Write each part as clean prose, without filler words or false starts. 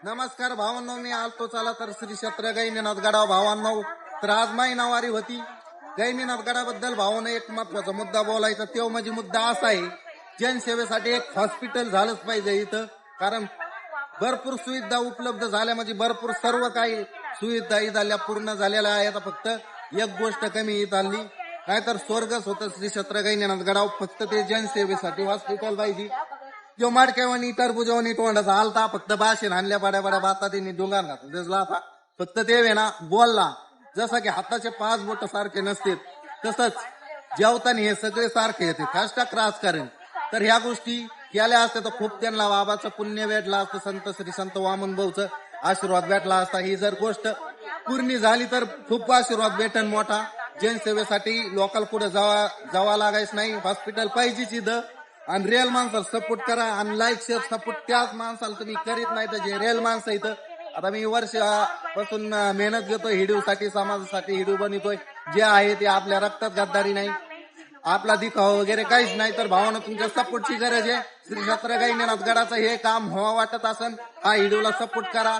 नमस्कार भावांनो, मी आलतो चला तर श्री क्षेत्र गैनीनाथ गडाव भावांनो. तर आज महिनावारी होती. गैनीनाथ गडाबद्दल भावानं एक महत्वाचा मुद्दा बोलायचा. तो म्हणजे मुद्दा असा आहे, जनसेवेसाठी एक हॉस्पिटल झालंच पाहिजे इथं. कारण भरपूर सुविधा उपलब्ध झाल्या, म्हणजे भरपूर सर्व काही सुविधा इथल्या पूर्ण झालेल्या आहे. आता फक्त एक गोष्ट कमी इथं आली, नाहीतर स्वर्गच होतं श्री क्षेत्र गैनीनाथ गडाव. फक्त ते जनसेवेसाठी हॉस्पिटल पाहिजे. जो माडकेवानी टरबुजवानी तोंडाचा आलता, फक्त भाषण आणल्या बड्या बड्या बाता त्यांनी डोंगार घातला. फक्त ते आहे ना बोलला, जसं की हाताचे 5 बोट सारखे नसते तसंच जेवताना हे सगळे सारखे येते. फास्टाक राजकारण. तर ह्या गोष्टी केल्या असत्या तर खूप त्यांना बाबाचं पुण्य भेटला असतं. संत श्री संत वामन भाऊचं आशीर्वाद भेटला असता. ही जर गोष्ट पूर्ण झाली तर खूप आशीर्वाद भेटन मोठा. जनसेवेसाठी लोकल कुठे जावा लागायच नाही. हॉस्पिटल पाहिजेच इथं. आणि रिअल माणसाला सपोर्ट करा आणि लाईक शेअर सपोर्ट त्याच माणसाला तुम्ही करीत नाही तर जे रिअल माणसं इथं. आता मी वर्षापासून मेहनत घेतोय हिडूसाठी, समाजासाठी हिडू बनवतोय. जे आहे ते आपल्या रक्तात गद्दारी नाही, आपला दिखावा वगैरे काहीच नाही. तर भावानं तुमच्या सपोर्टची गरज आहे. श्री क्षेत्र गैनीनाथ गडाचं हे काम व्हावं वाटत असन, हा हिडूला सपोर्ट करा.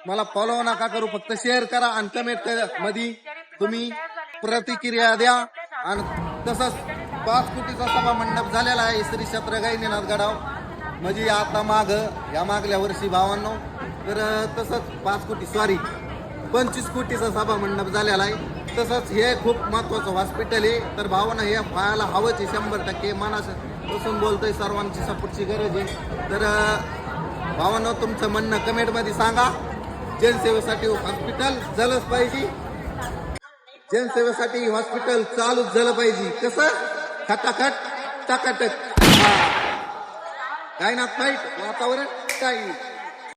मला फॉलो नका करू, फक्त शेअर करा आणि कमेंट मध्ये तुम्ही प्रतिक्रिया द्या. आणि तसंच 5 कोटीचा सभा मंडप झालेला आहे श्री क्षेत्र गैनीनाथ गडाव. म्हणजे आता या मागल्या वर्षी भावांनो तर तसंच 5 कोटी 25 कोटीचा सभा मंडप झालेला आहे. तसंच हे खूप महत्वाचं हॉस्पिटल आहे. तर भावांना हे पाहायला हवंच आहे 100%. मनापासून बोलतोय, सर्वांची सपोर्टची गरज आहे. तर भावांनो तुमचं म्हणणं कमेंट मध्ये सांगा. जनसेवेसाठी हॉस्पिटल झालंच पाहिजे. जनसेवेसाठी हॉस्पिटल चालूच झालं पाहिजे. कसं खटाखट टकाटक. काय ना फाईट वातावरण काही